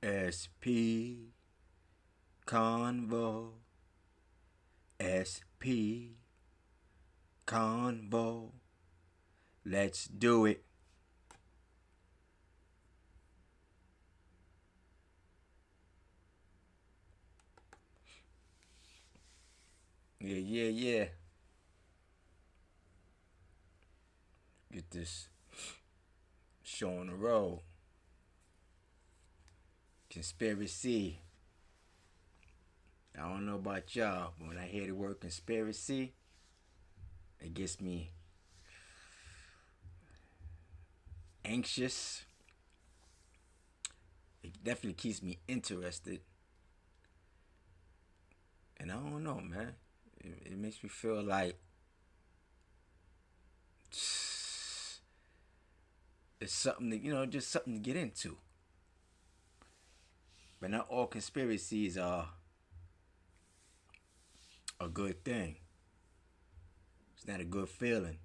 SP Convo. SP Convo. Let's do it. Yeah. Get this show on the road. Conspiracy. I don't know about y'all, but when I hear the word conspiracy, it gets me anxious. It definitely keeps me interested. And I don't know, man. It makes me feel like it's something that, just something to get into. But not all conspiracies are a good thing. It's not a good feeling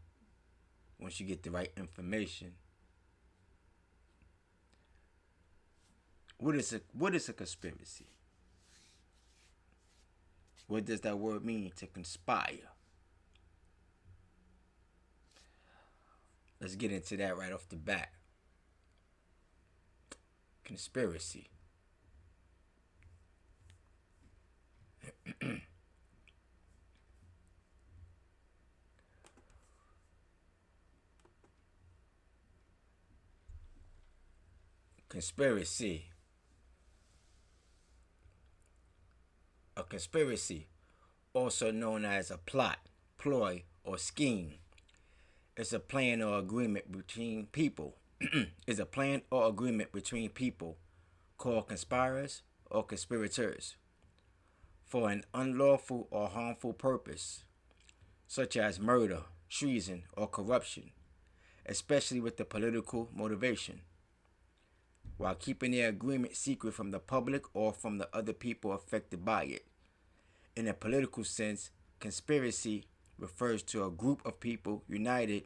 once you get the right information. What is a conspiracy? What does that word mean, to conspire? Let's get into that right off the bat. Conspiracy. Conspiracy. A conspiracy, also known as a plot, ploy, or scheme, is a plan or agreement between people. Is a plan or agreement between people called conspirators or conspirators for an unlawful or harmful purpose, such as murder, treason, or corruption, especially with the political motivation, while keeping their agreement secret from the public or from the other people affected by it. In a political sense, conspiracy refers to a group of people united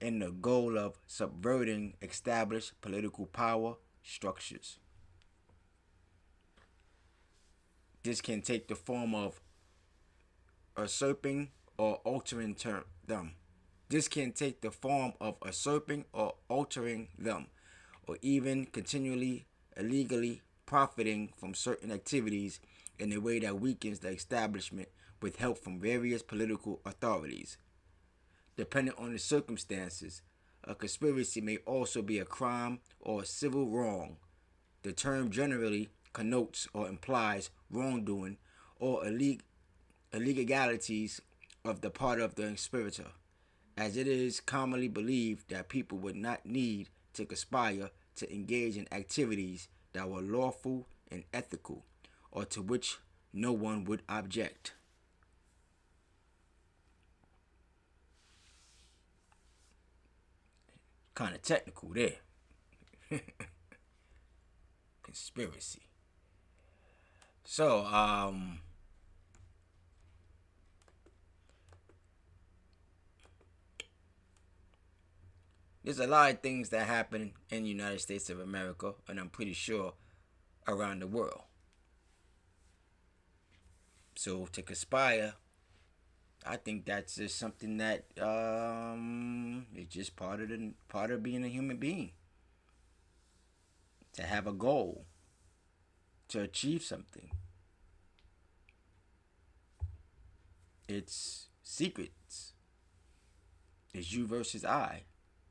in the goal of subverting established political power structures. This can take the form of usurping or altering them. This can take the form of usurping or altering them, or even continually illegally profiting from certain activities in a way that weakens the establishment with help from various political authorities. Depending on the circumstances, a conspiracy may also be a crime or a civil wrong. The term generally connotes or implies wrongdoing or illegalities of the part of the conspirator, as it is commonly believed that people would not need to conspire to engage in activities that were lawful and ethical, or to which no one would object. Kind of technical there. Conspiracy. So, there's a lot of things that happen in the United States of America, and I'm pretty sure around the world. So to conspire, I think that's just something that it's just part of being a human being. To have a goal, to achieve something. It's secrets. It's you versus I,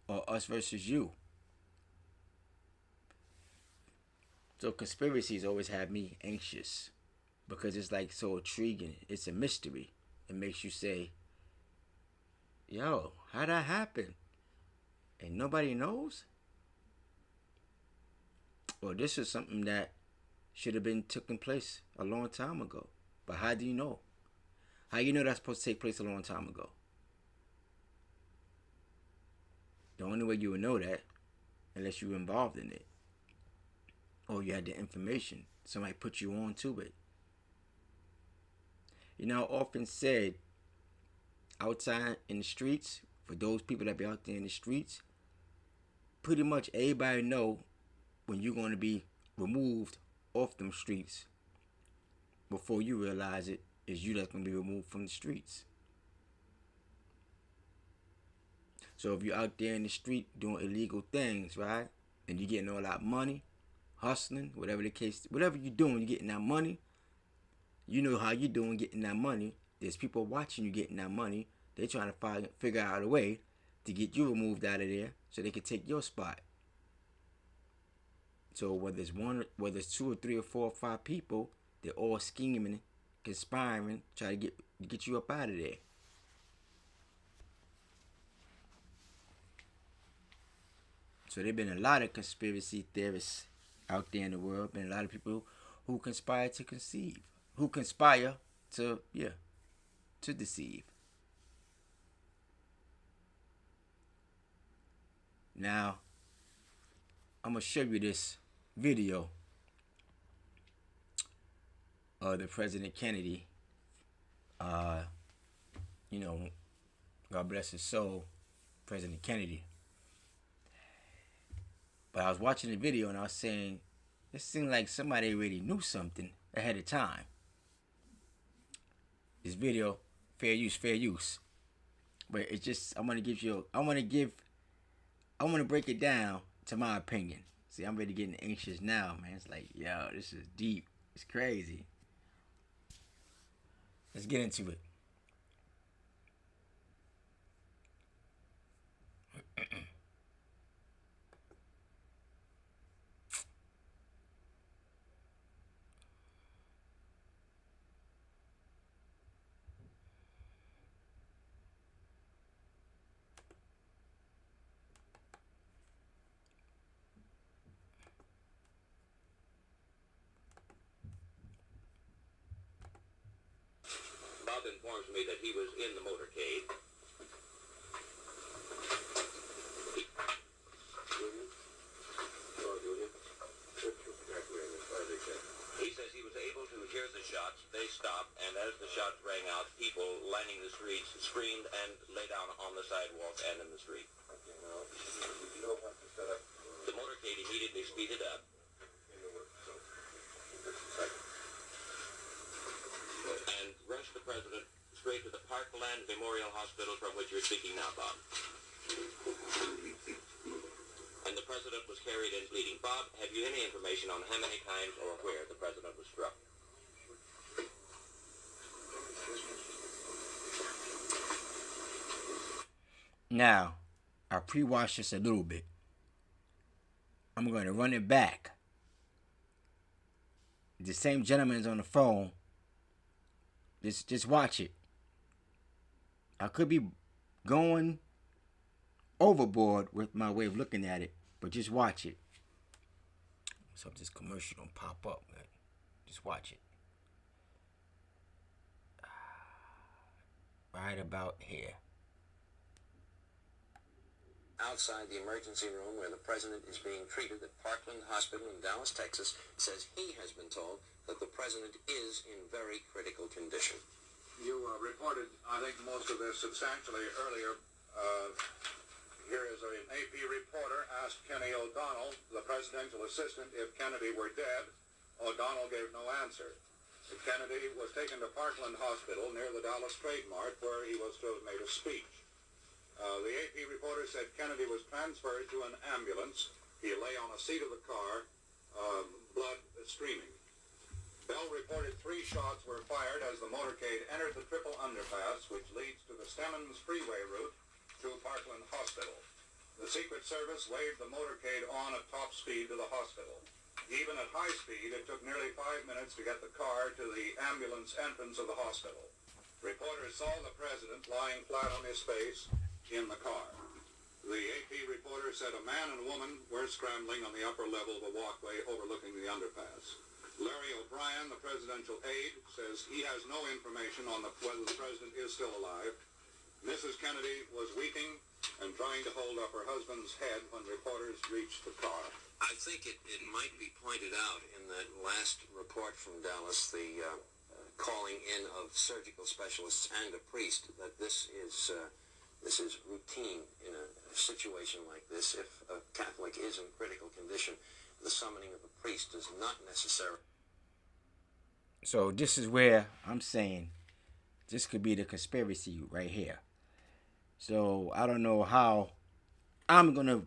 or us versus you. So conspiracies always have me anxious because it's like so intriguing. It's a mystery. It makes you say, yo, how'd that happen? And nobody knows? Or this is something that should have been taking place a long time ago. But how do you know? How you know that's supposed to take place a long time ago? The only way you would know that, unless you were involved in it, or you had the information, somebody put you on to it. Often said, outside in the streets, for those people that be out there in the streets, pretty much everybody know when you're going to be removed off them streets before you realize it is you that's going to be removed from the streets. So if you're out there in the street doing illegal things, right, and you're getting all that money, hustling, whatever the case, whatever you're doing, you're getting that money, you know how you're doing getting that money. There's people watching you getting that money. They're trying to figure out a way to get you removed out of there so they can take your spot. So whether it's 2 or 3 or 4 or 5 people, they're all scheming, conspiring, trying to get you up out of there. So there've been a lot of conspiracy theorists out there in the world. Been a lot of people who conspire to conceive, who conspire to deceive. Now, I'm gonna show you this video of the President Kennedy. God bless his soul, President Kennedy. But I was watching the video and I was saying, it seemed like somebody already knew something ahead of time. This video, fair use. But it's just, I want to break it down to my opinion. See, I'm really getting anxious now, man. It's like, yo, this is deep. It's crazy. Let's get into it. Bob informs me that he was in the motorcade. He says he was able to hear the shots. They stopped, and as the shots rang out, people lining the streets screamed and lay down on the sidewalk and in the street. The motorcade immediately speeded up. And rushed the president straight to the Parkland Memorial Hospital from which you're speaking now, Bob. And the president was carried in bleeding. Bob, have you any information on how many times or where the president was struck? Now, I pre-watched this a little bit. I'm going to run it back. The same gentleman's on the phone. Just watch it. I could be going overboard with my way of looking at it, but just watch it. So this commercial don't pop up, man. Just watch it. Right about here. Outside the emergency room where the president is being treated at Parkland Hospital in Dallas, Texas, says he has been told that the president is in very critical condition. You reported, I think, most of this substantially earlier. Here is an AP reporter asked Kenny O'Donnell, the presidential assistant, if Kennedy were dead. O'Donnell gave no answer. Kennedy was taken to Parkland Hospital near the Dallas Trade Mart, where he was to have made a speech. The AP reporter said Kennedy was transferred to an ambulance. He lay on a seat of the car, blood streaming. Bell reported 3 shots were fired as the motorcade entered the triple underpass, which leads to the Stemmons Freeway route to Parkland Hospital. The Secret Service waved the motorcade on at top speed to the hospital. Even at high speed, it took nearly 5 minutes to get the car to the ambulance entrance of the hospital. Reporters saw the president lying flat on his face in the car. The AP reporter said a man and woman were scrambling on the upper level of a walkway overlooking the underpass. Larry O'Brien, the presidential aide, says he has no information on whether the president is still alive. Mrs. Kennedy was weeping and trying to hold up her husband's head when reporters reached the car. I think it might be pointed out in that last report from Dallas, the calling in of surgical specialists and a priest, that this is routine in a situation like this, if a Catholic is in critical condition, the summoning of a priest is not necessary. So this is where I'm saying this could be the conspiracy right here. So I don't know how I'm gonna,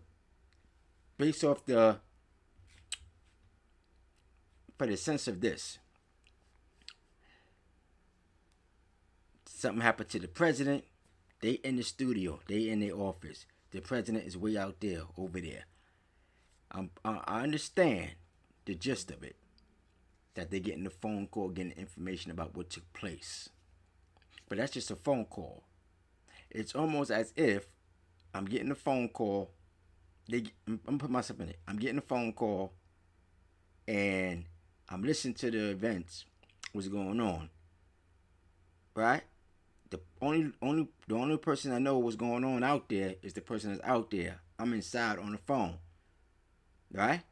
based off for the sense of this, something happened to the president. They in the studio. They in their office. The president is way out there, over there. I understand the gist of it. That they're getting the phone call, getting information about what took place. But that's just a phone call. It's almost as if I'm getting a phone call. I'm putting myself in it. I'm getting a phone call, and I'm listening to the events, what's going on. Right? The only person I know what's going on out there is the person that's out there. I'm inside on the phone. Right?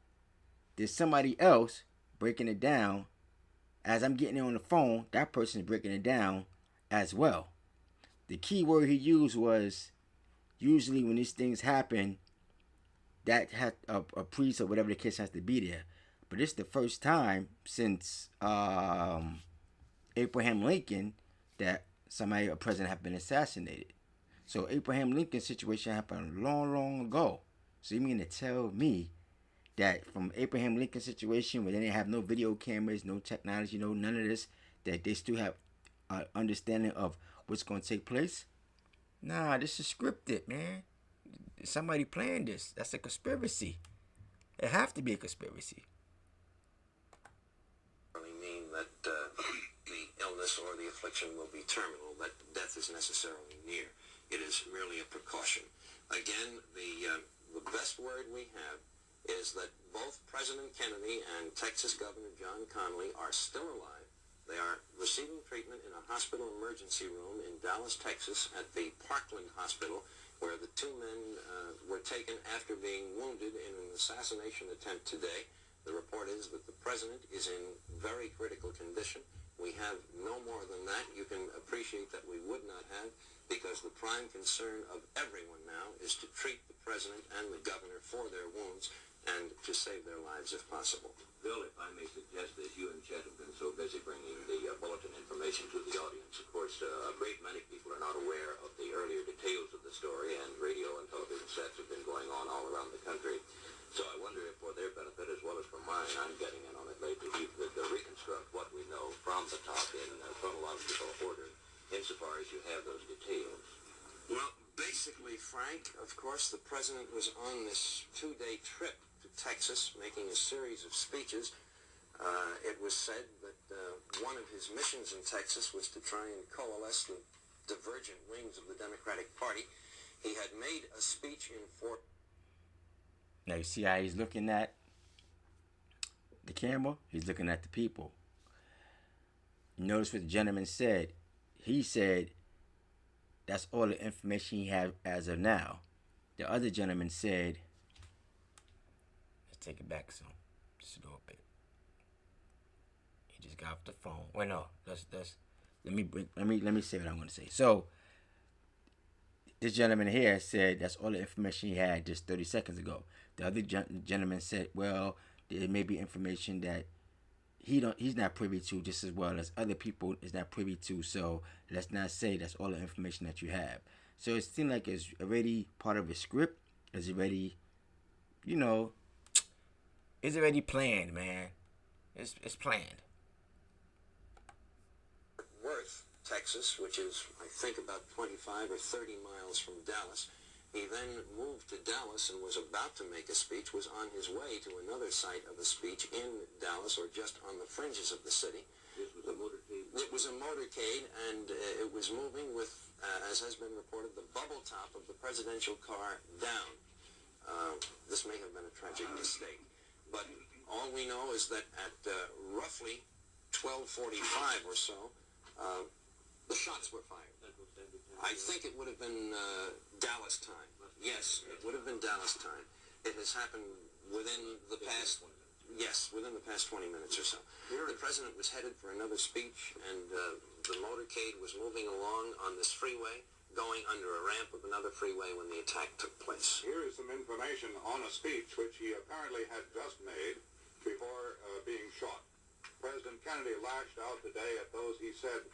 There's somebody else breaking it down. As I'm getting it on the phone, that person is breaking it down as well. The key word he used was, usually when these things happen, that had a priest or whatever the case has to be there. But it's the first time since Abraham Lincoln that a president have been assassinated. So Abraham Lincoln's situation happened long, long ago. So you mean to tell me that from Abraham Lincoln's situation, where they didn't have no video cameras, no technology, none of this, that they still have an understanding of what's going to take place? Nah, this is scripted, man. Somebody planned this. That's a conspiracy. It have to be a conspiracy. Mean that the illness or the affliction will be terminal, that death is necessarily near. It is merely a precaution. Again, the best word we have is that both President Kennedy and Texas Governor John Connally are still alive. They are receiving treatment in a hospital emergency room in Dallas, Texas, at the Parkland Hospital, where the two men were taken after being wounded in an assassination attempt today. The report is that the president is in very critical condition. We have no more than that. You can appreciate that we would not have, because the prime concern of everyone now is to treat the president and the governor for their wounds and to save their lives if possible. Bill, if I may suggest this, you and Chet have been so busy bringing the bulletin information to the audience. Of course, a great many people are not aware of the earlier details of the story, and radio and television sets have been going on all around the country. So I wonder if for their benefit as well as for mine, I'm getting in on it lately, you could reconstruct what we know from the top in chronological order, insofar as you have those details. Well, basically, Frank, of course, the president was on this 2-day trip to Texas, making a series of speeches. It was said that one of his missions in Texas was to try and coalesce the divergent wings of the Democratic Party. He had made a speech in Fort... Now you see how he's looking at the camera? He's looking at the people. Notice what the gentleman said. He said that's all the information he had as of now. The other gentleman said, let's take it back some, just a little bit. He just got off the phone. Wait, no, let me say what I'm going to say. So this gentleman here said that's all the information he had just 30 seconds ago. The other gentleman said, well, there may be information that he's not privy to, just as well as other people is not privy to. So let's not say that's all the information that you have. So it seemed like it's already part of a script. It's already, it's already planned, man. It's planned. Worth, Texas, which is, I think, about 25 or 30 miles from Dallas. He then moved to Dallas and was about to make a speech, was on his way to another site of a speech in Dallas, or just on the fringes of the city. This was a motorcade? It was a motorcade, and it was moving with, as has been reported, the bubble top of the presidential car down. This may have been a tragic mistake. But all we know is that at roughly 12:45 or so, the shots were fired. I think it would have been Dallas time. Yes, it would have been Dallas time. It has happened within the past 20 minutes or so. The president was headed for another speech, and the motorcade was moving along on this freeway, going under a ramp of another freeway when the attack took place. Here is some information on a speech which he apparently had just made before being shot. President Kennedy lashed out today at those he said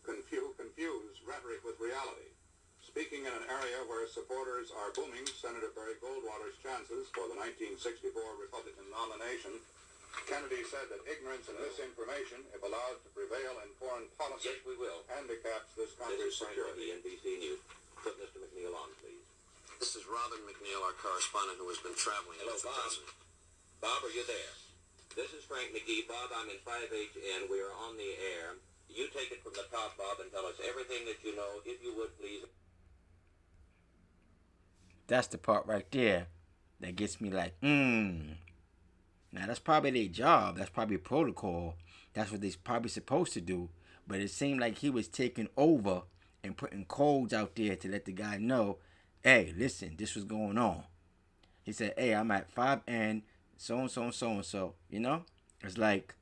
confuse rhetoric with reality. Speaking in an area where supporters are booming Senator Barry Goldwater's chances for the 1964 Republican nomination, Kennedy said that ignorance and misinformation, if allowed to prevail in foreign policy, Yes, we will. handicaps this This country's is Frank security. Biggie, NBC News. Put Mr. McNeil on, please. This is Robin McNeil, our correspondent who has been traveling Hello, with the Bob. president. Bob, are you there? This is Frank McGee. Bob, I'm in 5HN. We are on the air. You take it from the top, Bob, and tell us everything that you know, if you would, please. That's the part right there that gets me like, Now, that's probably their job. That's probably protocol. That's what they're probably supposed to do. But it seemed like he was taking over and putting codes out there to let the guy know, hey, listen, this was going on. He said, hey, I'm at 5N, so-and-so and so-and-so. You know? It's like,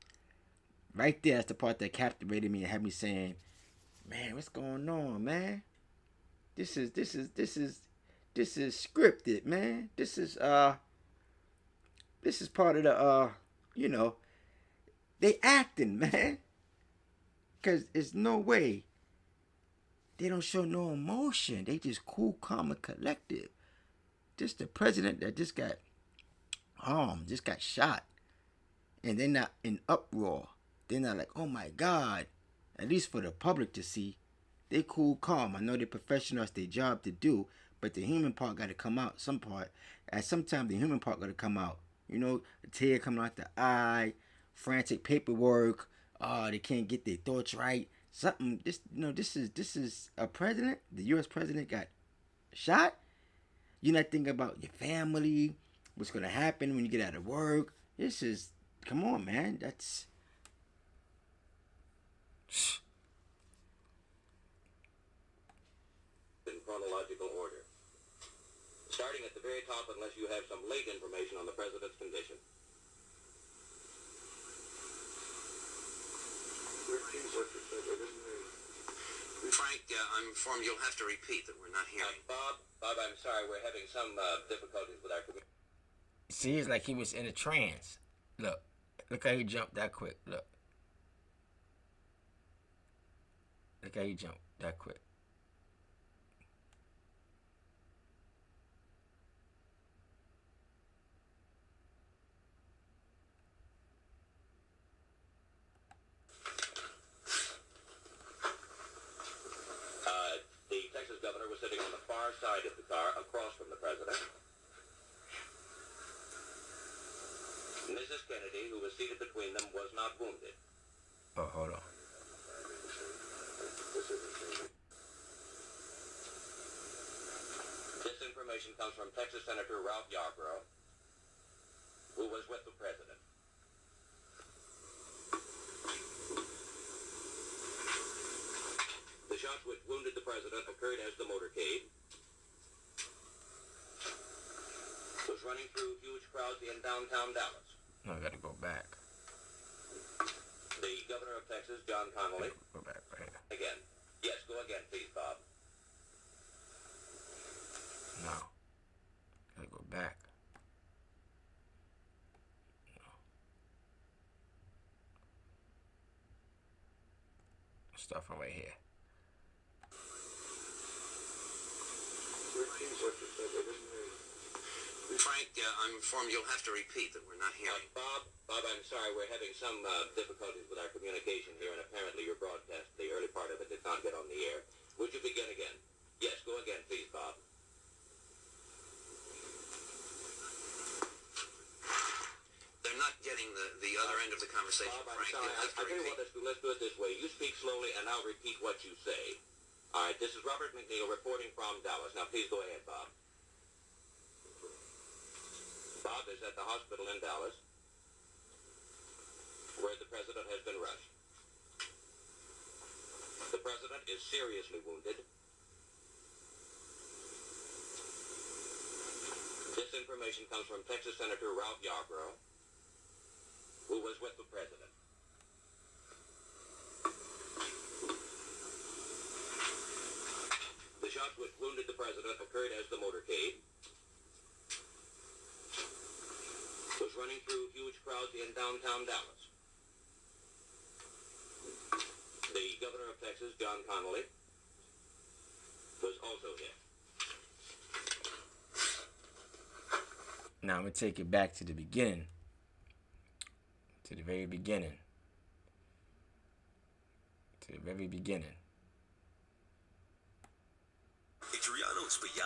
right there, that's the part that captivated me and had me saying, man, what's going on, man? This is scripted, man. This is part of the they acting, man. Cause there's no way they don't show no emotion. They just cool, calm, and collective. This the president that just got shot, and they're not in uproar. They're not like, oh my God. At least for the public to see, they cool, calm. I know they're professional. It's their job to do. But the human part got to come out some part. At some time, the human part got to come out. You know, a tear coming out the eye, frantic paperwork. They can't get their thoughts right. Something. This is a president. The U.S. president got shot. You're not thinking about your family, what's gonna happen when you get out of work. This is, come on, man. That's. In chronological order. Starting at the very top, unless you have some late information on the president's condition. Frank, I'm informed you'll have to repeat that we're not hearing. Bob, I'm sorry, we're having some difficulties with our communication. See, it's like he was in a trance. Look how he jumped that quick. Look how he jumped that quick. The Texas governor was sitting on the far side of the car, across from the president. Mrs. Kennedy, who was seated between them, was not wounded. Oh, hold on. This information comes from Texas Senator Ralph Yarborough, who was with the president. The shots which wounded the president occurred as the motorcade was running through huge crowds in downtown Dallas. No, I gotta go back. The governor of Texas, John Connally, Go back right here. again. Yes, go again, please, Bob. No. Gotta go back. No. Start from right here. Frank, I'm informed you'll have to repeat that we're not hearing. Bob, I'm sorry, we're having some difficulties with our communication here, and apparently your broadcast, the early part of it, did not get on the air. Would you begin again? Yes, go again, please, Bob. They're not getting the other end of the conversation, Bob, I'm Frank. sorry. You'll have to I tell you repeat. what, let's do it this way. You speak slowly, and I'll repeat what you say. All right, this is Robert McNeil reporting from Dallas. Now, please go ahead, Bob. Bob is at the hospital in Dallas, where the president has been rushed. The president is seriously wounded. This information comes from Texas Senator Ralph Yarborough, who was with the president. The The shots which wounded the president occurred as the motorcade was running through huge crowds in downtown Dallas. The governor of Texas, John Connally, was also hit. Now I'm going to take it back to the beginning. To the very beginning. To the very beginning.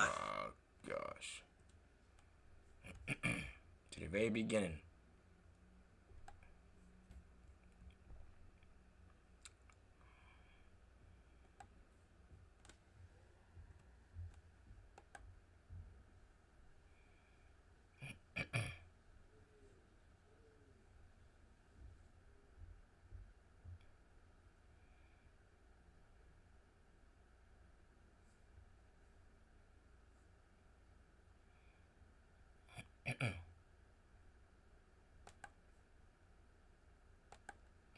Oh, gosh. To the very beginning.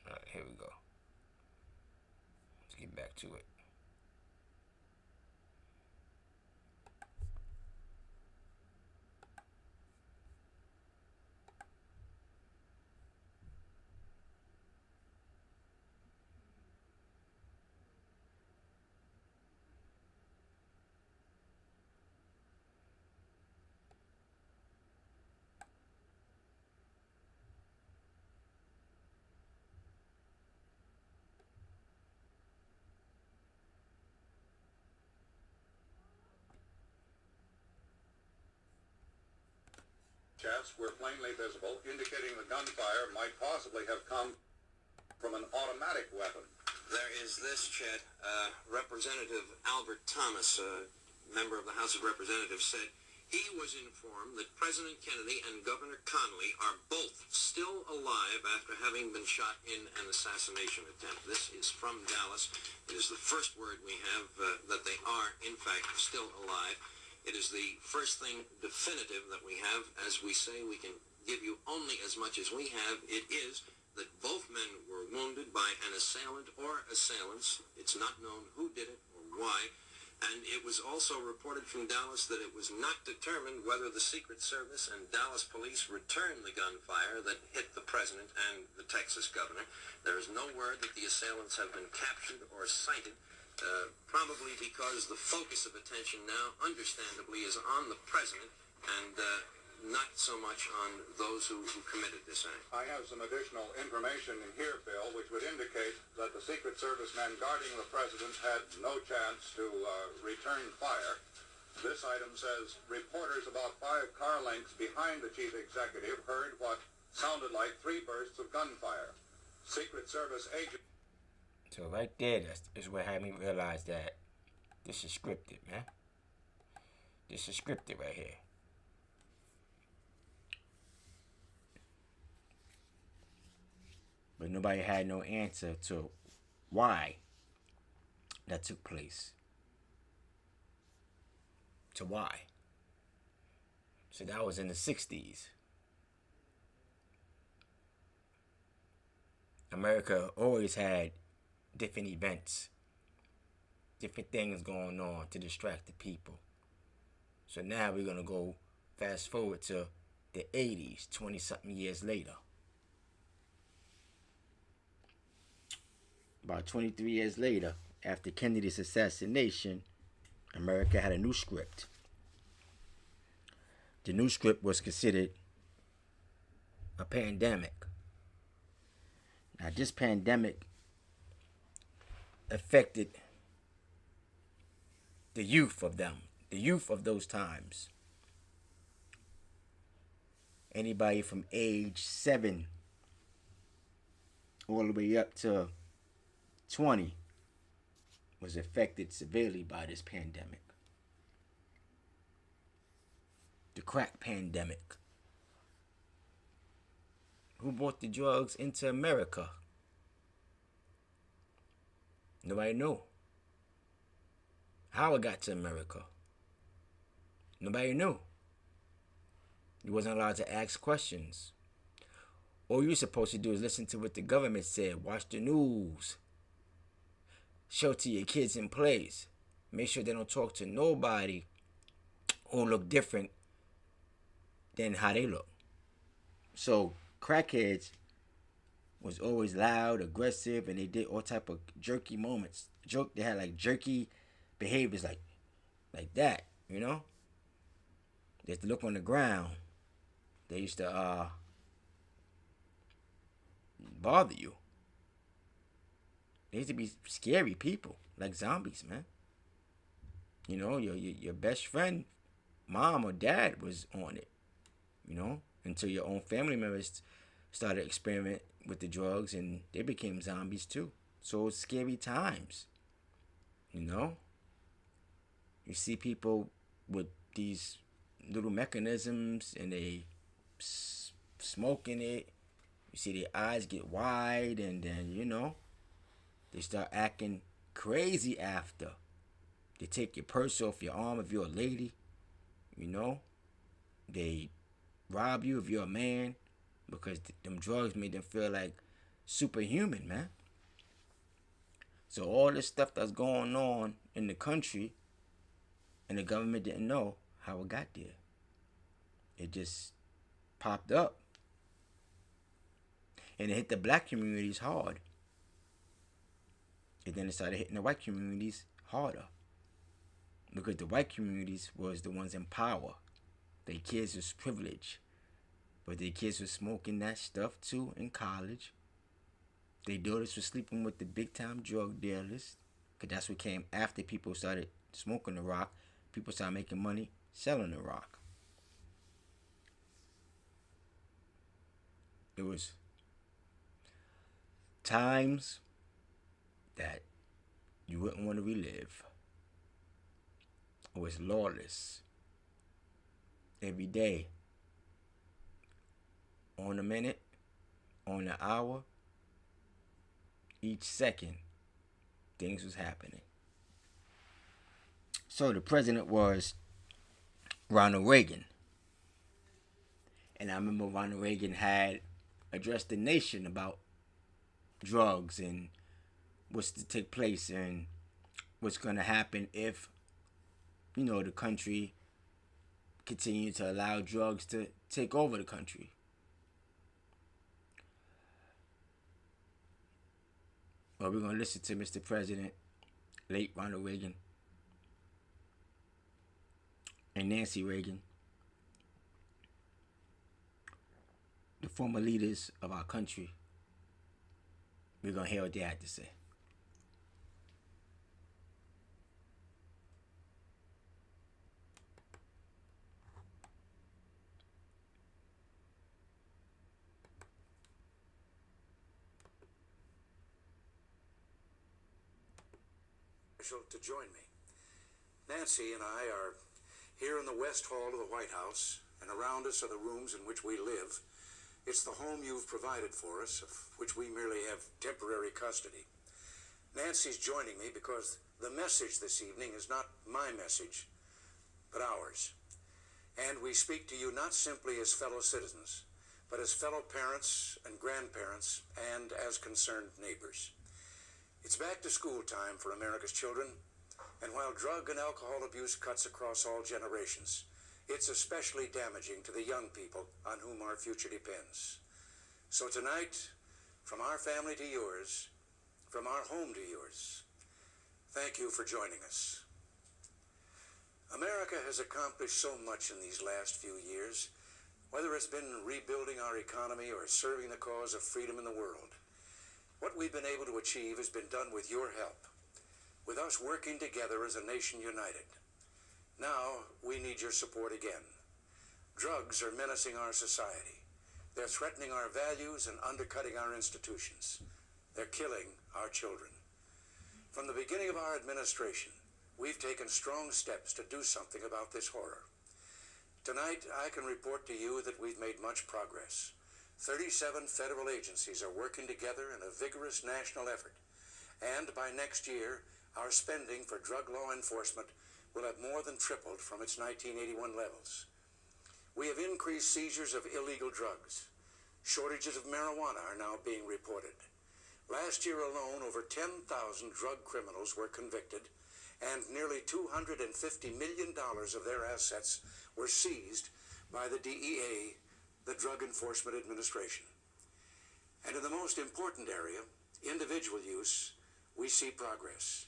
Alright, here we go. Let's get back to it. Shots were plainly visible, indicating the gunfire might possibly have come from an automatic weapon. There is this, Chet. Representative Albert Thomas, a member of the House of Representatives, said he was informed that President Kennedy and Governor Connally are both still alive after having been shot in an assassination attempt. This is from Dallas. It is the first word we have that they are, in fact, still alive. It is the first thing definitive that we have. As we say, we can give you only as much as we have. It is that both men were wounded by an assailant or assailants. It's not known who did it or why. And it was also reported from Dallas that it was not determined whether the Secret Service and Dallas police returned the gunfire that hit the president and the Texas governor. There is no word that the assailants have been captured or cited. Probably because the focus of attention now, understandably, is on the president and not so much on those who committed this act. I have some additional information in here, Bill, which would indicate that the Secret Service men guarding the president had no chance to return fire. This item says reporters about 5 car lengths behind the chief executive heard what sounded like 3 bursts of gunfire. Secret Service agents... So right there, is what had me realize that this is scripted, man. This is scripted right here. But nobody had no answer to why that took place. To why. So that was in the 60s. America always had different events, different things going on to distract the people. So now we're going to go fast forward to the 80s, 20-something years later. About 23 years later, after Kennedy's assassination, America had a new script. The new script was considered a pandemic. Now, this pandemic affected the youth of them, the youth of those times. Anybody from age 7 all the way up to 20 was affected severely by this pandemic. The crack pandemic. Who brought the drugs into America? Nobody knew. How it got to America? Nobody knew. You wasn't allowed to ask questions. All you're supposed to do is listen to what the government said. Watch the news. Show to your kids in plays. make sure they don't talk to nobody who look different than how they look. So crackheads was always loud, aggressive, and they did all type of jerky moments. They had like jerky behaviors, like that, you know. They used to look on the ground. They used to bother you. They used to be scary people, like zombies, man. You know, your best friend, mom or dad was on it, you know, until your own family members started experimenting with the drugs and they became zombies too. So it's scary times, you know. You see people with these little mechanisms and they smoking it. You see their eyes get wide, and then, you know, they start acting crazy after. They take your purse off your arm if you're a lady, you know. They rob you if you're a man because them drugs made them feel like superhuman, man. So all this stuff that's going on in the country, and the government didn't know how it got there. It just popped up. And it hit the black communities hard. And then it started hitting the white communities harder. Because the white communities was the ones in power. Their kids was privileged. But their kids were smoking that stuff too in college. Their daughters were sleeping with the big time drug dealers. Because that's what came after people started smoking the rock. People started making money selling the rock. It was times that you wouldn't want to relive. It was lawless. Every day. On a minute. On an hour. Each second. Things was happening. So the president was Ronald Reagan. And I remember Ronald Reagan had addressed the nation about drugs and what's to take place and what's going to happen if, you know, the country continued to allow drugs to take over the country. Well, we're going to listen to Mr. President, late Ronald Reagan, and Nancy Reagan, the former leaders of our country. We're going to hear what they had to say. To join me. Nancy and I are here in the West Hall of the White House, and around us are the rooms in which we live. It's the home you've provided for us, of which we merely have temporary custody. Nancy's joining me because the message this evening is not my message, but ours. And we speak to you not simply as fellow citizens, but as fellow parents and grandparents and as concerned neighbors. It's back to school time for America's children, and while drug and alcohol abuse cuts across all generations, it's especially damaging to the young people on whom our future depends. So tonight, from our family to yours, from our home to yours, thank you for joining us. America has accomplished so much in these last few years, whether it's been rebuilding our economy or serving the cause of freedom in the world. What we've been able to achieve has been done with your help, with us working together as a nation united. Now, we need your support again. Drugs are menacing our society. They're threatening our values and undercutting our institutions. They're killing our children. From the beginning of our administration, we've taken strong steps to do something about this horror. Tonight, I can report to you that we've made much progress. 37 federal agencies are working together in a vigorous national effort. And by next year, our spending for drug law enforcement will have more than tripled from its 1981 levels. We have increased seizures of illegal drugs. Shortages of marijuana are now being reported. Last year alone, over 10,000 drug criminals were convicted, and nearly $250 million of their assets were seized by the DEA, the Drug Enforcement Administration. And in the most important area, individual use, we see progress.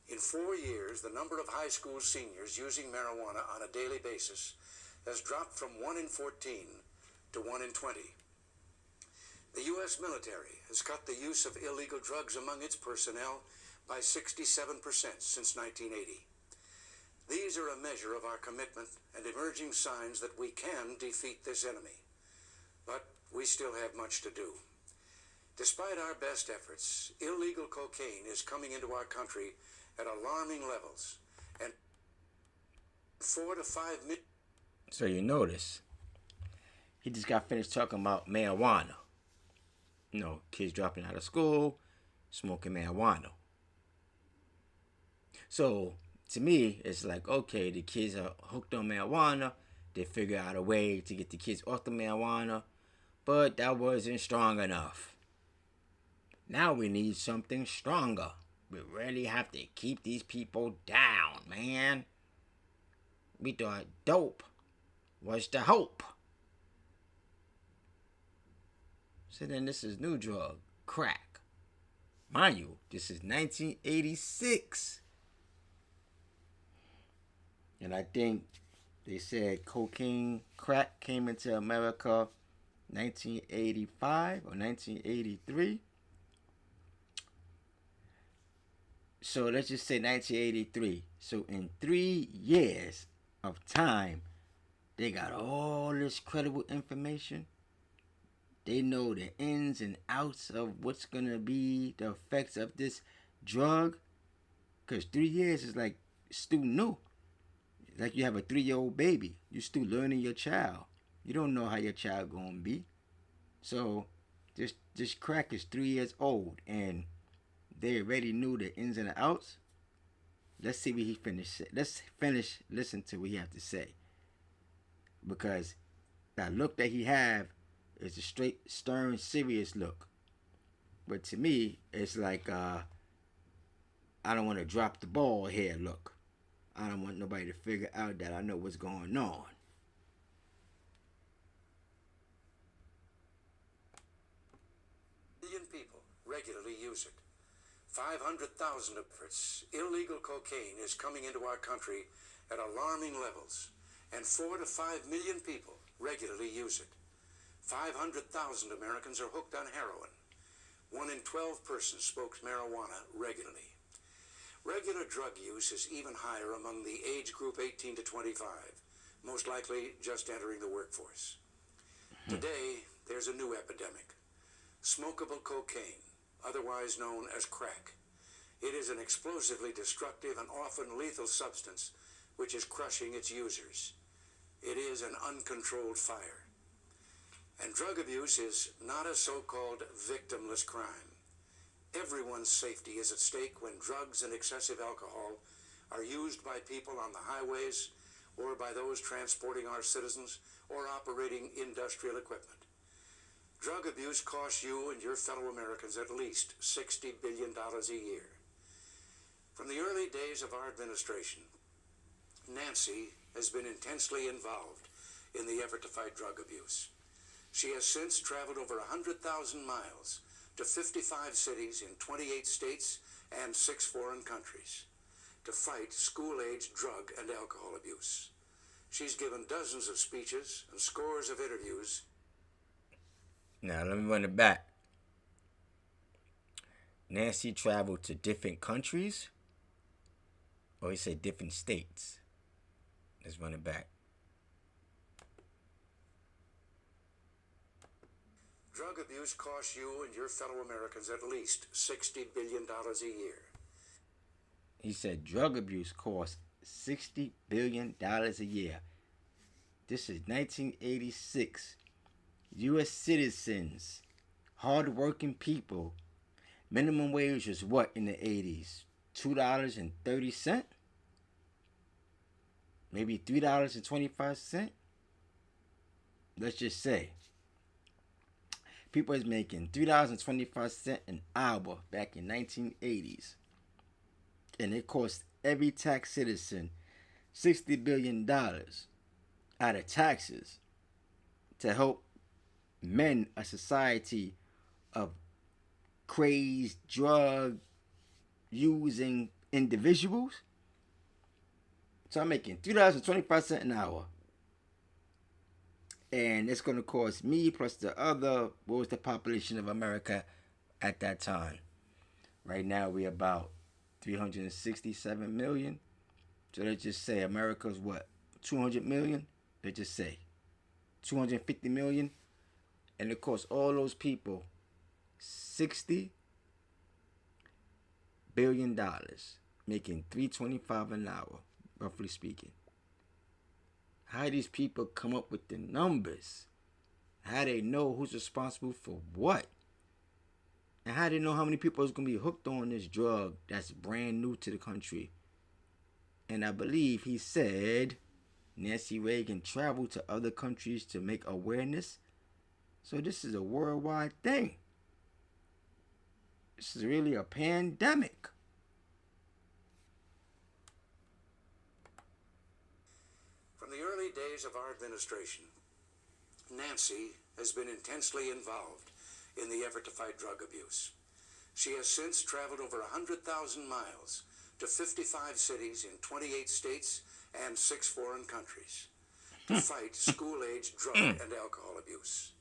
In 4 years, the number of high school seniors using marijuana on a daily basis has dropped from 1 in 14 to 1 in 20. The U.S. military has cut the use of illegal drugs among its personnel by 67% since 1980. These are a measure of our commitment and emerging signs that we can defeat this enemy. But we still have much to do. Despite our best efforts, illegal cocaine is coming into our country at alarming levels, and 4 to 5 million. So you notice, he just got finished talking about marijuana. You know, kids dropping out of school, smoking marijuana. So, to me, it's like, okay, the kids are hooked on marijuana. They figure out a way to get the kids off the marijuana. But that wasn't strong enough. Now we need something stronger. We really have to keep these people down, man. We thought dope was the hope. So then this is new drug, crack. Mind you, this is 1986. And I think they said cocaine, crack came into America 1985 or 1983. So let's just say 1983. So in 3 years of time, they got all this credible information. They know the ins and outs of what's going to be the effects of this drug. Because 3 years is like still new. Like you have a 3-year-old baby. You're still learning your child. You don't know how your child going to be. So this crack is 3 years old. And they already knew the ins and the outs. Let's see what he finished. Let's finish listen to what he have to say. Because that look that he have is a straight, stern, serious look. But to me, it's like, I don't want to drop the ball here look. I don't want nobody to figure out that I know what's going on. Million people regularly use it. 500,000 efforts. Illegal cocaine is coming into our country at alarming levels, and 4 to 5 million people regularly use it. 500,000 Americans are hooked on heroin. 1 in 12 persons smokes marijuana regularly. Regular drug use is even higher among the age group 18 to 25, most likely just entering the workforce. Today, there's a new epidemic. Smokable cocaine, otherwise known as crack. It is an explosively destructive and often lethal substance which is crushing its users. It is an uncontrolled fire. And drug abuse is not a so-called victimless crime. Everyone's safety is at stake when drugs and excessive alcohol are used by people on the highways or by those transporting our citizens or operating industrial equipment. Drug abuse costs you and your fellow Americans at least $60 billion a year. From the early days of our administration, Nancy has been intensely involved in the effort to fight drug abuse. She has since traveled over 100,000 miles to 55 cities in 28 states and 6 foreign countries to fight school-age drug and alcohol abuse. She's given dozens of speeches and scores of interviews. Now, let me run it back. Nancy traveled to different countries, or he said different states. Let's run it back. Drug abuse costs you and your fellow Americans at least $60 billion a year. He said drug abuse costs $60 billion a year. This is 1986. U.S. citizens, hard-working people. Minimum wage was what in the 80s? $2.30? Maybe $3.25? Let's just say. People is making $3.25 an hour back in 1980s. And it cost every tax citizen $60 billion out of taxes to help mend a society of crazed drug using individuals. So I'm making $3.25 an hour. And it's going to cost me plus the other, what was the population of America at that time? Right now we're about 367 million. So let's just say America's what? 200 million? Let's just say 250 million. And it costs all those people $60 billion, making $3.25 an hour, roughly speaking. How these people come up with the numbers? How they know who's responsible for what? And how they know how many people is going to be hooked on this drug that's brand new to the country? And I believe he said Nancy Reagan traveled to other countries to make awareness. So this is a worldwide thing. This is really a pandemic. From the early days of our administration, Nancy has been intensely involved in the effort to fight drug abuse. She has since traveled over 100,000 miles to 55 cities in 28 states and 6 foreign countries to fight school-age drug and alcohol abuse.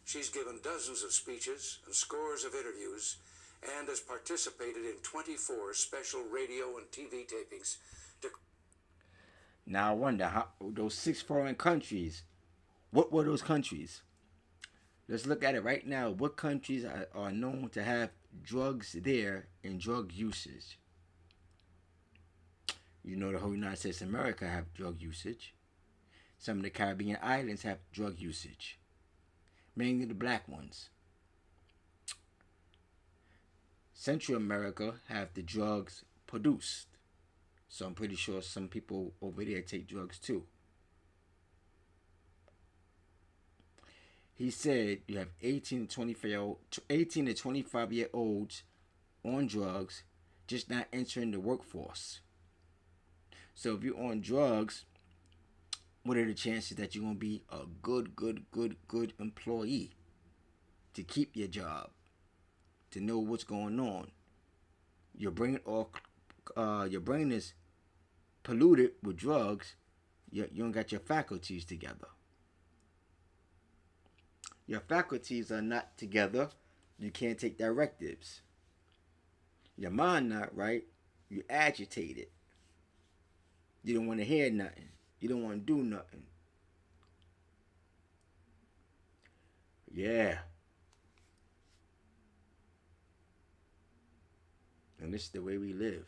She's given dozens of speeches and scores of interviews and has participated in 24 special radio and TV tapings to... Now I wonder how those 6 foreign countries, what were those countries? Let's look at it right now. What countries are known to have drugs there and drug usage? You know the whole United States of America have drug usage. Some of the Caribbean islands have drug usage. Mainly the black ones. Central America have the drugs produced. So I'm pretty sure some people over there take drugs too. He said you have 18 to 25 year olds on drugs, just not entering the workforce. So if you're on drugs, what are the chances that you're going to be a good employee to keep your job, to know what's going on? Your brain is polluted with drugs. You don't got your faculties together. Your faculties are not together. You can't take directives. Your mind not right. You agitated. You don't want to hear nothing. You don't want to do nothing. Yeah. And this is the way we live.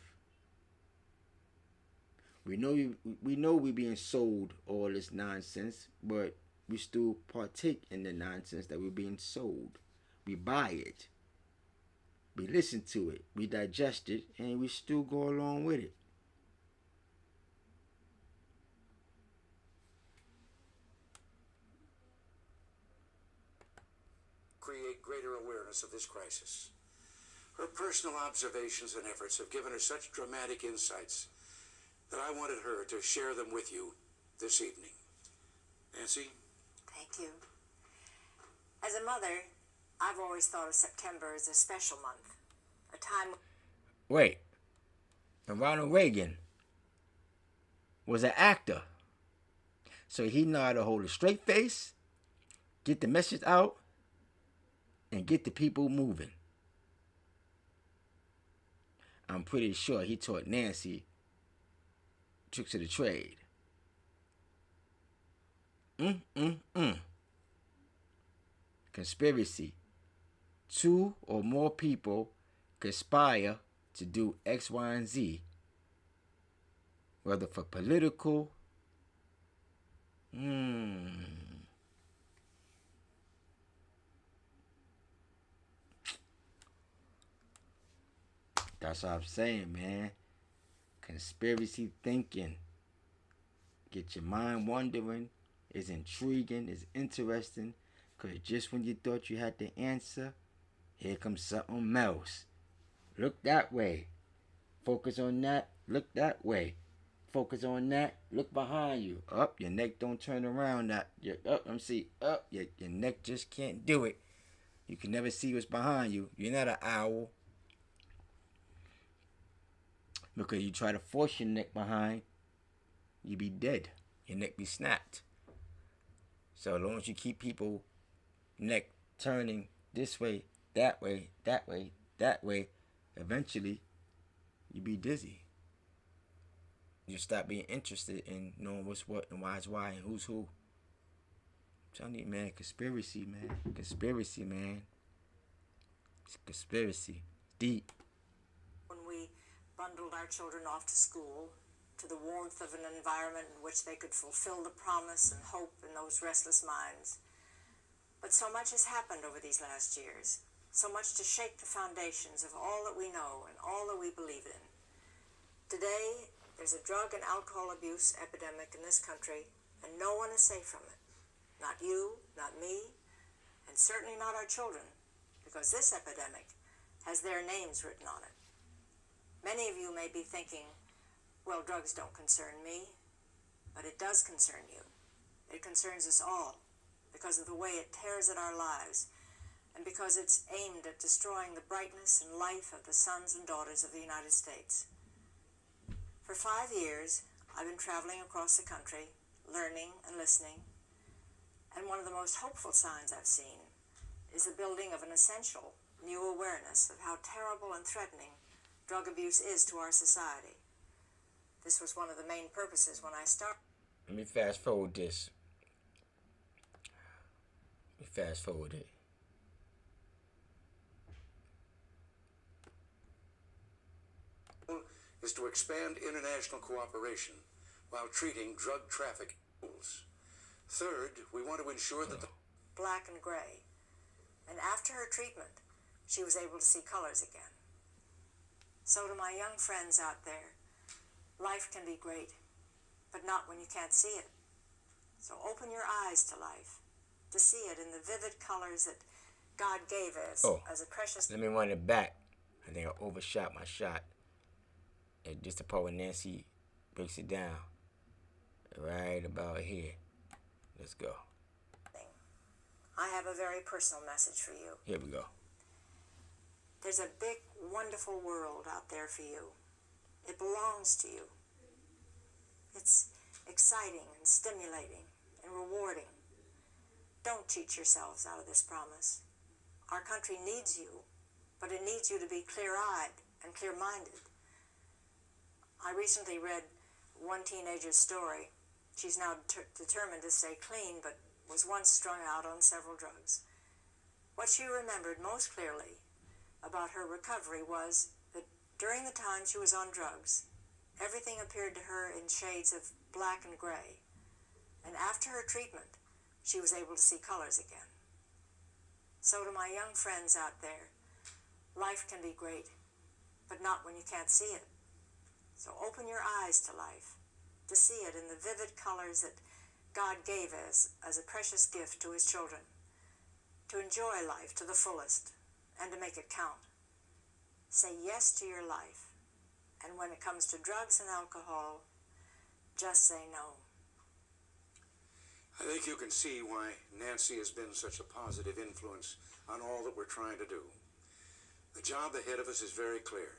We know we being sold all this nonsense, but we still partake in the nonsense that we're being sold. We buy it. We listen to it. We digest it, and we still go along with it. Create greater awareness of this crisis. Her personal observations and efforts have given her such dramatic insights that I wanted her to share them with you this evening. Nancy? Thank you. As a mother, I've always thought of September as a special month, a time... Wait. And Ronald Reagan was an actor. So he know how to hold a straight face, get the message out, and get the people moving. I'm pretty sure he taught Nancy tricks of the trade. Conspiracy. 2 or more people conspire to do X, Y, and Z, whether for political. That's what I'm saying, man. Conspiracy thinking. Get your mind wondering. It's intriguing. It's interesting. Because just when you thought you had the answer, here comes something else. Look that way. Focus on that. Look that way. Focus on that. Look behind you. Up, your neck don't turn around. That up. I'm see up. Your neck just can't do it. You can never see what's behind you. You're not an owl. Because you try to force your neck behind, you be dead. Your neck be snapped. So as long as you keep people neck turning this way, that way, that way, that way, eventually you be dizzy. You stop being interested in knowing what's what and why is why and who's who. I'm telling you, man, conspiracy, man. Conspiracy, man. It's conspiracy. Deep. When we bundled our children off to school, to the warmth of an environment in which they could fulfill the promise and hope in those restless minds. But so much has happened over these last years. So much to shake the foundations of all that we know and all that we believe in. Today, there's a drug and alcohol abuse epidemic in this country, and no one is safe from it. Not you, not me, and certainly not our children, because this epidemic has their names written on it. Many of you may be thinking, well, drugs don't concern me, but it does concern you. It concerns us all, because of the way it tears at our lives, and because it's aimed at destroying the brightness and life of the sons and daughters of the United States. For 5 years, I've been traveling across the country, learning and listening, and one of the most hopeful signs I've seen is the building of an essential new awareness of how terrible and threatening drug abuse is to our society. This was one of the main purposes when I started. Let me fast forward this. Fast forward it. Is to expand international cooperation while treating drug trafficking rules. Third, we want to ensure that the black and gray. And after her treatment, she was able to see colors again. So to my young friends out there, life can be great, but not when you can't see it. So open your eyes to life, to see it in the vivid colors that God gave us as a precious... Let me run it back. I think I overshot my shot. And just the part where Nancy breaks it down. Right about here. Let's go. I have a very personal message for you. Here we go. There's a big, wonderful world out there for you. It belongs to you. It's exciting and stimulating and rewarding. Don't cheat yourselves out of this promise. Our country needs you, but it needs you to be clear-eyed and clear-minded. I recently read one teenager's story. She's now determined to stay clean, but was once strung out on several drugs. What she remembered most clearly about her recovery was that during the time she was on drugs, everything appeared to her in shades of black and gray. And after her treatment, she was able to see colors again. So to my young friends out there, life can be great, but not when you can't see it. So open your eyes to life, to see it in the vivid colors that God gave us as a precious gift to his children, to enjoy life to the fullest and to make it count. Say yes to your life, and when it comes to drugs and alcohol, just say no. I think you can see why Nancy has been such a positive influence on all that we're trying to do. The job ahead of us is very clear.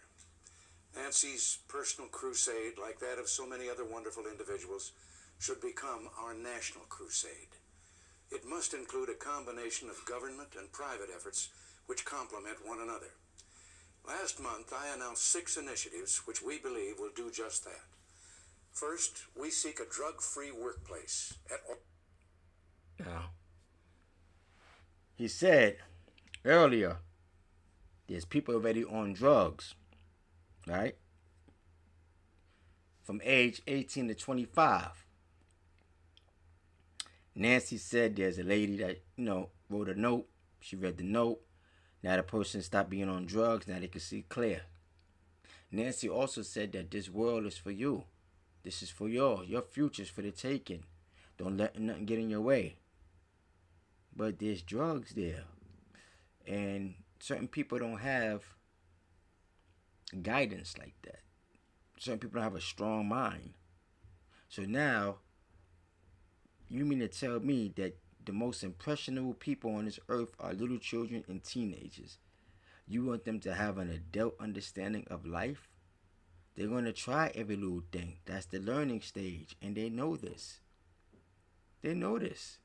Nancy's personal crusade, like that of so many other wonderful individuals, should become our national crusade. It must include a combination of government and private efforts which complement one another. Last month, I announced 6 initiatives which we believe will do just that. First, we seek a drug-free workplace at all. Now, he said earlier, there's people already on drugs, right? From age 18 to 25. Nancy said there's a lady that, wrote a note. She read the note. Now the person stopped being on drugs. Now they can see clear. Nancy also said that this world is for you. This is for your future's for the taking. Don't let nothing get in your way. But there's drugs there. And certain people don't have guidance like that. certain people have a strong mind. So now, you mean to tell me that the most impressionable people on this earth are little children and teenagers? You want them to have an adult understanding of life? They're going to try every little thing. That's the learning stage, and they know this. They know this.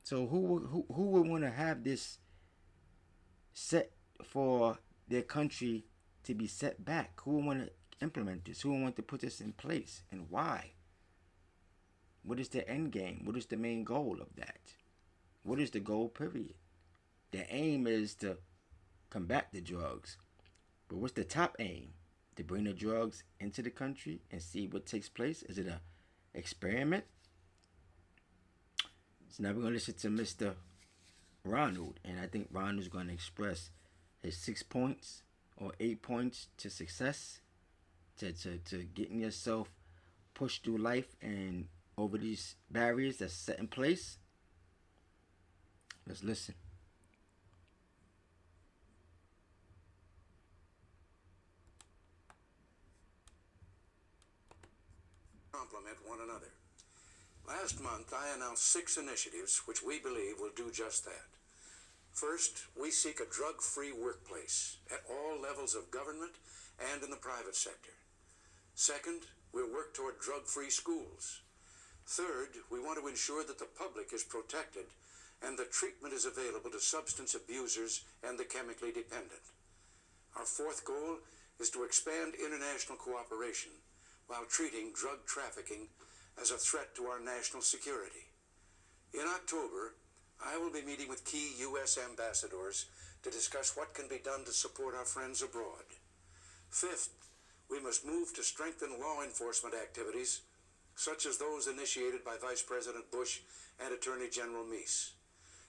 So who would want to have this set for their country to be set back? Who would want to implement this? Who would want to put this in place, and why? What is the end game? What is the main goal of that? What is the goal, period? The aim is to combat the drugs. But what's the top aim? To bring the drugs into the country and see what takes place? Is it an experiment? So now we're going to listen to Mr. Ronald. And I think Ronald's going to express his 6 points or 8 points to success. To getting yourself pushed through life and over these barriers that's set in place. Let's listen. Complement one another. Last month, I announced 6 initiatives which we believe will do just that. First, we seek a drug-free workplace at all levels of government and in the private sector. Second, we'll work toward drug-free schools. Third, we want to ensure that the public is protected and the treatment is available to substance abusers and the chemically dependent. Our fourth goal is to expand international cooperation while treating drug trafficking as a threat to our national security. In October, I will be meeting with key U.S. ambassadors to discuss what can be done to support our friends abroad. Fifth, we must move to strengthen law enforcement activities, such as those initiated by Vice President Bush and Attorney General Meese.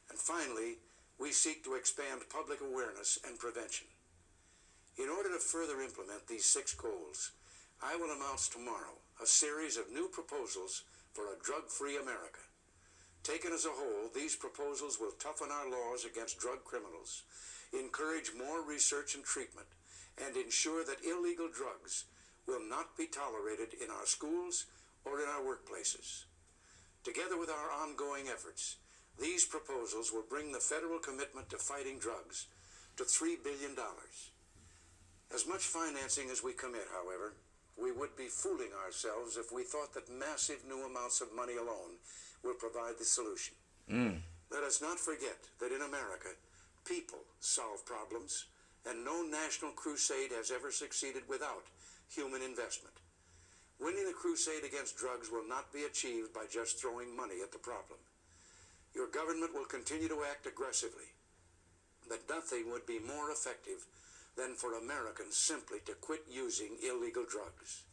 And finally, we seek to expand public awareness and prevention. In order to further implement these 6 goals, I will announce tomorrow a series of new proposals for a drug-free America. Taken as a whole, these proposals will toughen our laws against drug criminals, encourage more research and treatment, and ensure that illegal drugs will not be tolerated in our schools or in our workplaces. Together with our ongoing efforts, these proposals will bring the federal commitment to fighting drugs to $3 billion. As much financing as we commit, however, we would be fooling ourselves if we thought that massive new amounts of money alone will provide the solution. Let us not forget that in America, people solve problems, and no national crusade has ever succeeded without human investment. Winning the crusade against drugs will not be achieved by just throwing money at the problem. Your government will continue to act aggressively, but nothing would be more effective than for Americans simply to quit using illegal drugs.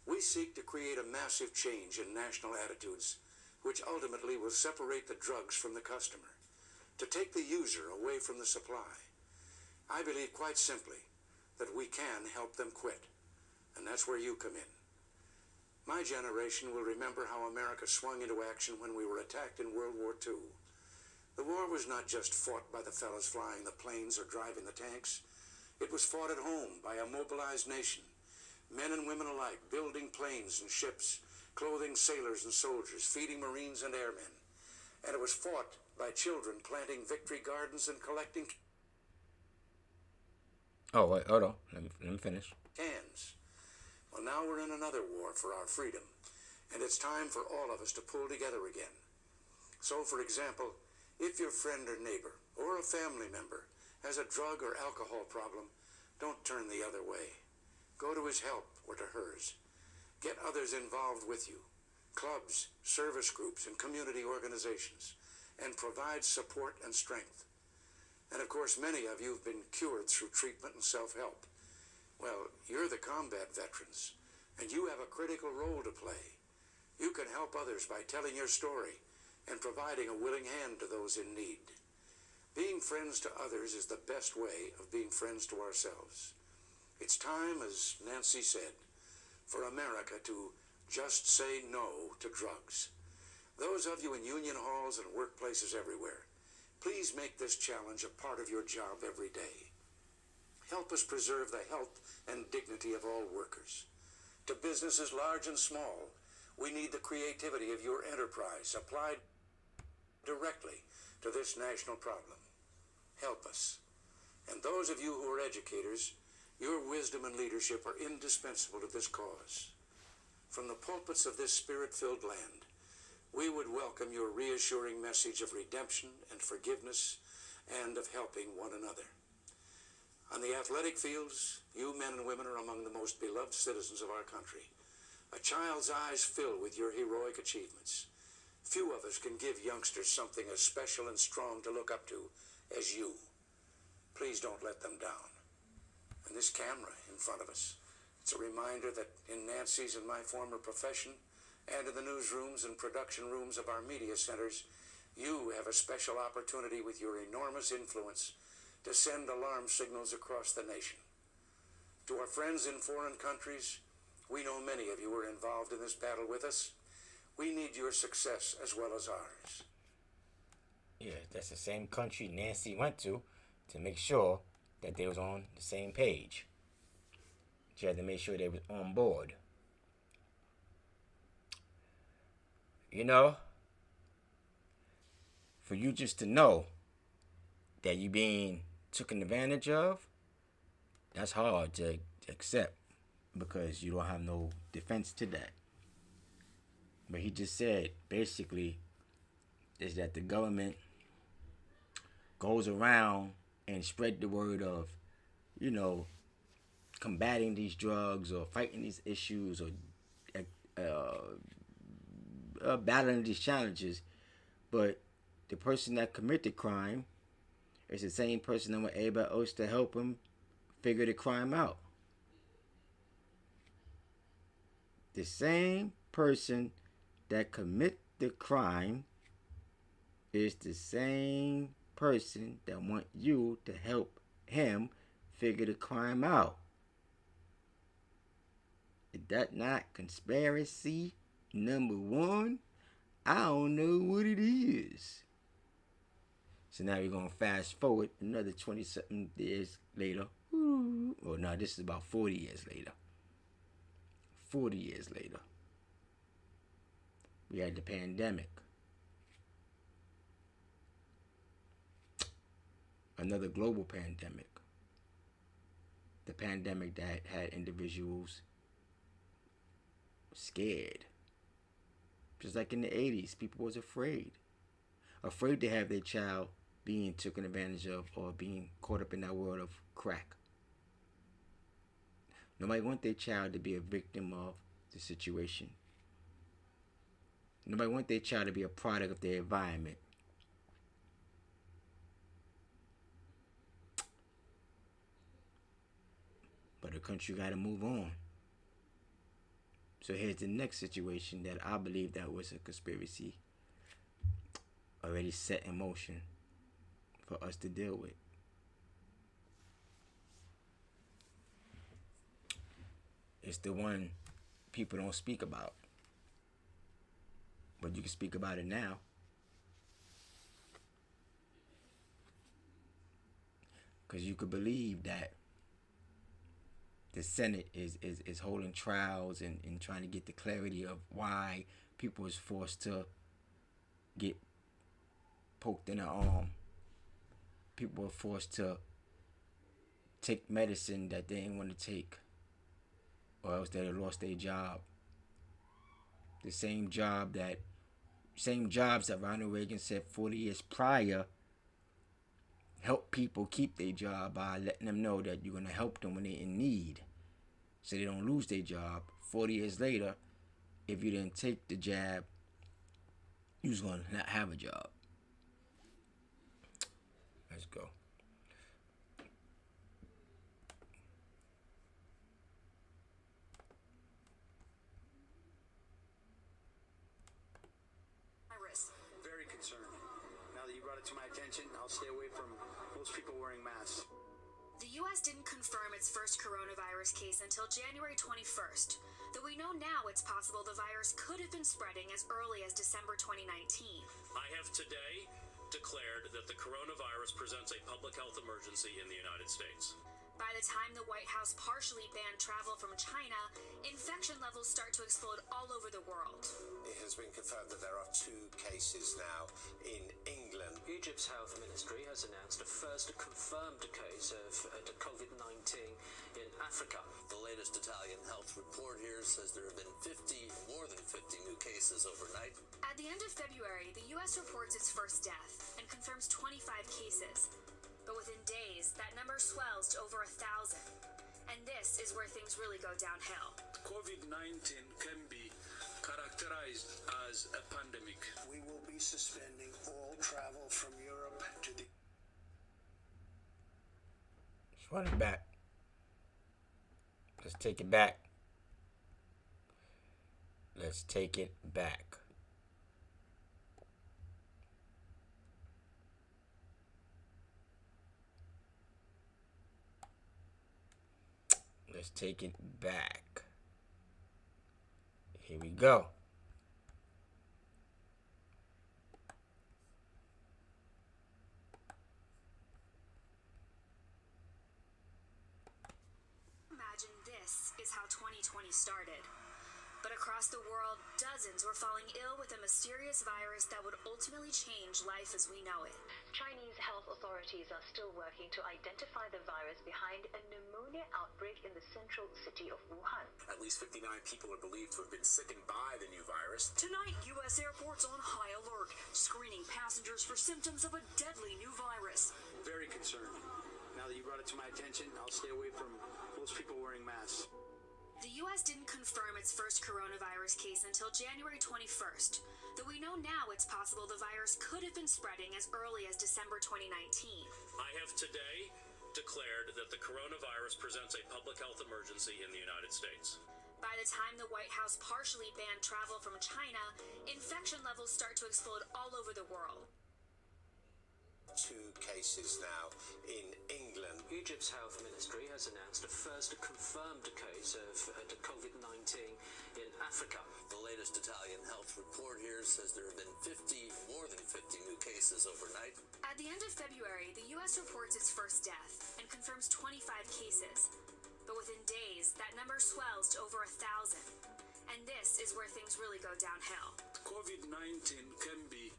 We seek to create a massive change in national attitudes, which ultimately will separate the drugs from the customer, to take the user away from the supply. I believe quite simply that we can help them quit, and that's where you come in. My generation will remember how America swung into action when we were attacked in World War II. The war was not just fought by the fellows flying the planes or driving the tanks. It was fought at home by a mobilized nation, men and women alike building planes and ships, clothing sailors and soldiers, feeding Marines and airmen. And it was fought by children planting victory gardens and collecting Oh, wait, hold on. Let me finish. cans. Well, now we're in another war for our freedom, and it's time for all of us to pull together again. So, for example, if your friend or neighbor or a family member has a drug or alcohol problem, don't turn the other way. Go to his help or to hers. Get others involved with you, clubs, service groups, and community organizations, and provide support and strength. And of course, many of you have been cured through treatment and self-help. Well, you're the combat veterans, and you have a critical role to play. You can help others by telling your story and providing a willing hand to those in need. Being friends to others is the best way of being friends to ourselves. It's time, as Nancy said, for America to just say no to drugs. Those of you in union halls and workplaces everywhere, please make this challenge a part of your job every day. Help us preserve the health and dignity of all workers. To businesses large and small, we need the creativity of your enterprise applied directly to this national problem. Help us. And those of you who are educators, your wisdom and leadership are indispensable to this cause. From the pulpits of this spirit-filled land, we would welcome your reassuring message of redemption and forgiveness and of helping one another. On the athletic fields, you men and women are among the most beloved citizens of our country. A child's eyes fill with your heroic achievements. Few of us can give youngsters something as special and strong to look up to as you. Please don't let them down. And this camera in front of us, it's a reminder that in Nancy's and my former profession, and in the newsrooms and production rooms of our media centers, you have a special opportunity with your enormous influence to send alarm signals across the nation. To our friends in foreign countries, we know many of you are involved in this battle with us. We need your success as well as ours. Yeah, that's the same country Nancy went to make sure that they was on the same page. She had to make sure they was on board. You know, for you just to know that you being taken advantage of, that's hard to accept because you don't have no defense to that. But he just said, basically, is that the government goes around and spread the word of, you know, combating these drugs or fighting these issues or battling these challenges. But the person that committed the crime is the same person that want everybody else to help him figure the crime out. The same person that commit the crime is the same person that want you to help him figure the crime out. Is that not conspiracy number one? I don't know what it is. So now we're going to fast forward another 20-something years later. Well, no, this is about 40 years later. 40 years later. We had the pandemic. Another global pandemic. The pandemic that had individuals scared. Just like in the 80s, people was afraid. Afraid to have their child being taken advantage of or being caught up in that world of crack. Nobody want their child to be a victim of the situation. Nobody want their child to be a product of their environment. But the country got to move on. So here's the next situation that I believe that was a conspiracy already set in motion for us to deal with. It's the one people don't speak about. But you can speak about it now. Because you could believe that the Senate is holding trials and trying to get the clarity of why people was forced to get poked in the arm. People were forced to take medicine that they didn't want to take, or else they'd have lost their job. The same jobs that Ronald Reagan said 40 years prior help people keep their job by letting them know that you're going to help them when they're in need, so they don't lose their job. 40 years later, if you didn't take the jab, you was going to not have a job. Let's go. Very concerning. Now that you brought it to my attention, I'll stay away from most people wearing masks. The U.S. didn't confirm its first coronavirus case until January 21st, though we know now it's possible the virus could have been spreading as early as December 2019. I have today declared that the coronavirus presents a public health emergency in the United States. By the time the White House partially banned travel from China, infection levels start to explode all over the world. It has been confirmed that there are 2 cases now in England. Egypt's health ministry has announced a first confirmed case of COVID-19 in Africa. The latest Italian health report here says there have been more than 50 new cases overnight. At the end of February, the U.S. reports its first death and confirms 25 cases. But within days, that number swells to over 1,000. And this is where things really go downhill. COVID-19 can be characterized as a pandemic. We will be suspending all travel from Europe to the... Let's run it back. Let's take it back. Let's take it back. Let's take it back. Here we go. Imagine this is how 2020 started. But across the world, dozens were falling ill with a mysterious virus that would ultimately change life as we know it. Chinese health authorities are still working to identify the virus behind a pneumonia outbreak in the central city of Wuhan. At least 59 people are believed to have been sickened by the new virus. Tonight, U.S. airports on high alert, screening passengers for symptoms of a deadly new virus. Very concerning. Now that you brought it to my attention, I'll stay away from most people wearing masks. The U.S. didn't confirm its first coronavirus case until January 21st, though we know now it's possible the virus could have been spreading as early as December 2019. I have today declared that the coronavirus presents a public health emergency in the United States. By the time the White House partially banned travel from China, infection levels start to explode all over the world. 2 cases now in England. Egypt's health ministry has announced a first confirmed case of COVID-19 in Africa. The latest Italian health report here says there have been more than 50 new cases overnight. At the end of February, the U.S. reports its first death and confirms 25 cases. But within days, that number swells to over 1,000. And this is where things really go downhill. COVID-19 can be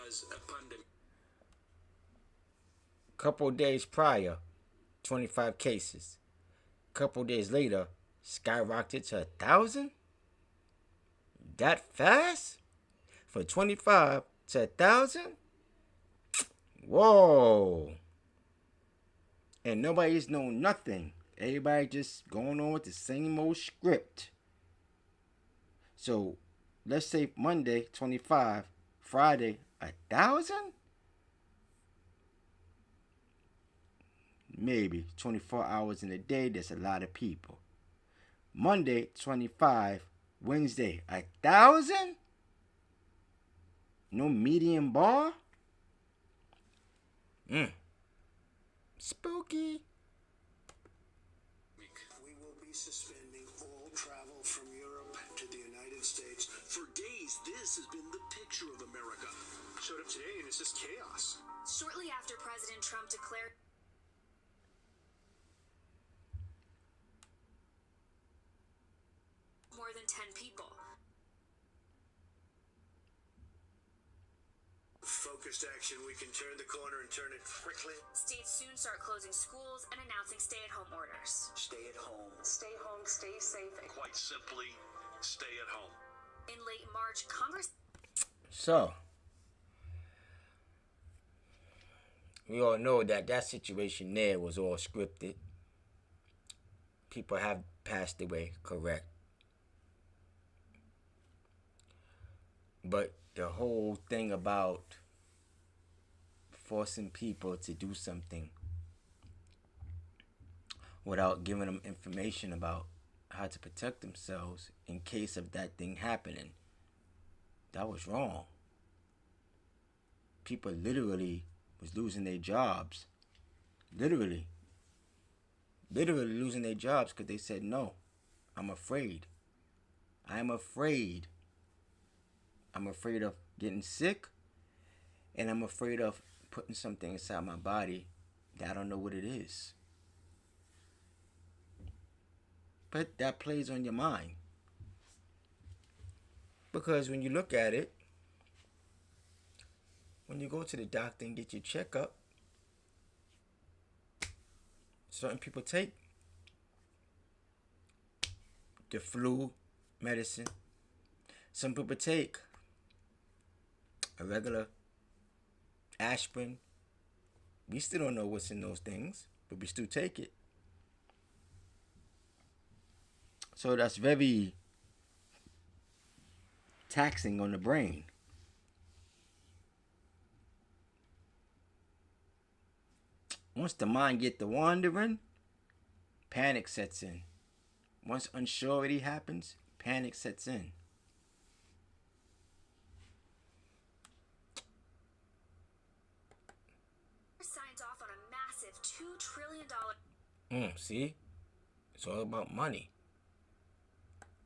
as a pandemic. Couple days prior, 25 cases. Couple days later, skyrocketed to 1,000? That fast? From 25 to 1,000? Whoa. And nobody's known nothing. Everybody just going on with the same old script. So, let's say Monday, 25. Friday, 1,000? Maybe 24 hours in a day, that's a lot of people. Monday, 25. Wednesday, 1,000? No medium bar? Spooky. We will be suspending all travel from Europe to the United States. For days, this has been the picture of America. Showed up today and it's just chaos. Shortly after President Trump declared more than 10 people. Focused action, we can turn the corner and turn it quickly. States soon start closing schools and announcing stay-at-home orders. Stay at home. Stay home, stay safe. Quite simply, stay at home. In late March, Congress... So, we all know that situation there was all scripted. People have passed away, correct. But the whole thing about forcing people to do something without giving them information about how to protect themselves in case of that thing happening, that was wrong. People literally was losing their jobs. Literally losing their jobs because they said, no, I'm afraid. I'm afraid. I'm afraid of getting sick, and I'm afraid of putting something inside my body that I don't know what it is. But that plays on your mind. Because when you look at it, when you go to the doctor and get your checkup, certain people take the flu medicine. Some people take a regular aspirin. We still don't know what's in those things, but we still take it. So that's very taxing on the brain. Once the mind get to wandering, panic sets in. Once unsurety happens, panic sets in. Signs off on a massive $2 trillion. See? It's all about money.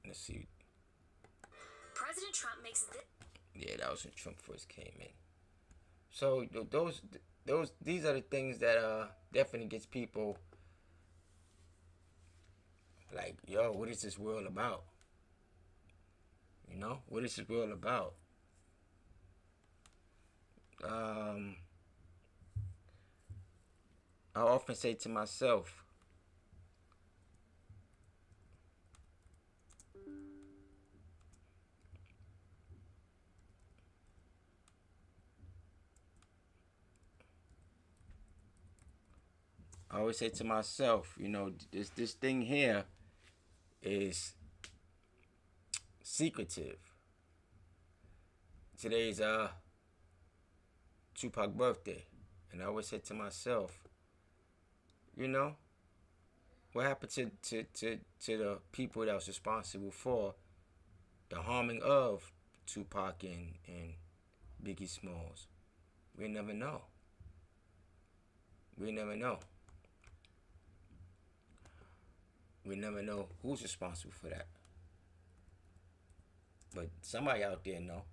Let's see. President Trump makes this. Yeah, that was when Trump first came in. So these are the things that definitely gets people like, yo, what is this world about? You know, what is this world about? I often say to myself, you know, this thing here is secretive. Today's Tupac birthday, and I always say to myself, you know, what happened to the people that was responsible for the harming of Tupac and Biggie Smalls? We never know. We never know. We never know who's responsible for that. But somebody out there know.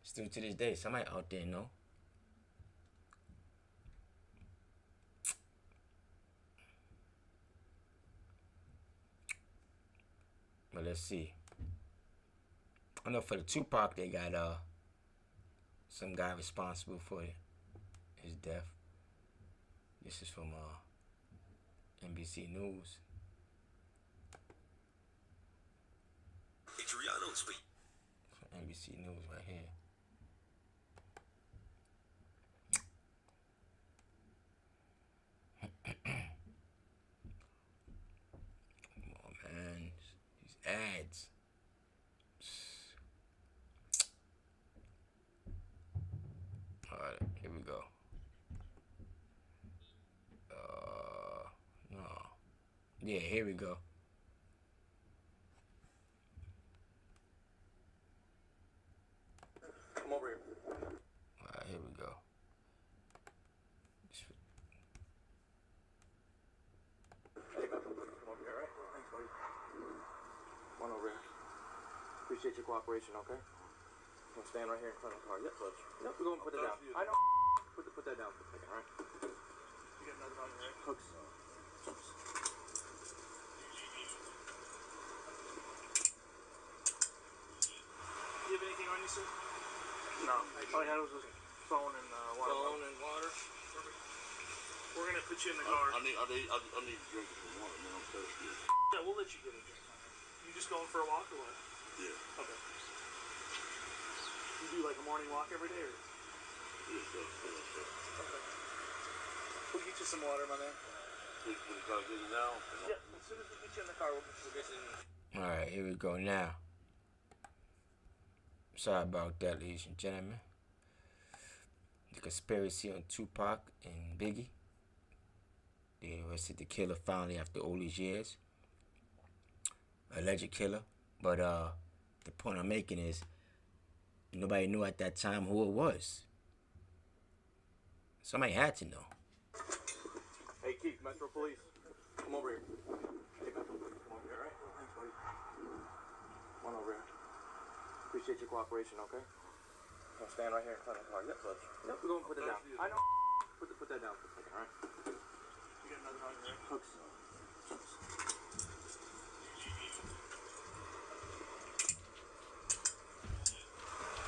Still to this day, somebody out there know. But let's see. I know for the Tupac, they got some guy responsible for his death. This is from NBC News. Adriano speak. NBC News right here. Come on, man. These ads. Alright, here we go. No. Yeah, here we go. Come over here. Alright, here we go. Hey, man. Come over here, alright? Thanks, buddy. Come on over here. Appreciate your cooperation, okay? I'm gonna stand right here in front of the car. Yep, bud. Yep, we're gonna put it down. I know. Put that down for a second, alright? You got nothing on your head? Hooks. You have anything on you, sir? No. All I had was a phone and water. Phone and water? We're gonna put you in the car. I need to drink some water, man. I'm thirsty. Yeah, we'll let you get a drink. You just going for a walk or what? Yeah. Okay. You do like a morning walk every day, or? Yeah, sure. Okay. We'll get you some water, my man. We gotta get it now? Yeah, as soon as we get you in the car, we'll get you in. Alright, here we go now. Sorry about that, ladies and gentlemen. The conspiracy on Tupac and Biggie. They arrested the killer finally after all these years. Alleged killer. But the point I'm making is nobody knew at that time who it was. Somebody had to know. Hey, Keith, Metro Police. Come over here. Hey, Metro. Come over here, alright? Thanks, buddy. Come on over here. Appreciate your cooperation, okay? I'm gonna stand right here in front of the car. Yep, bud. Yep, we're gonna put it down. I know. put that down for a second, all right? You got another on here? Hooks.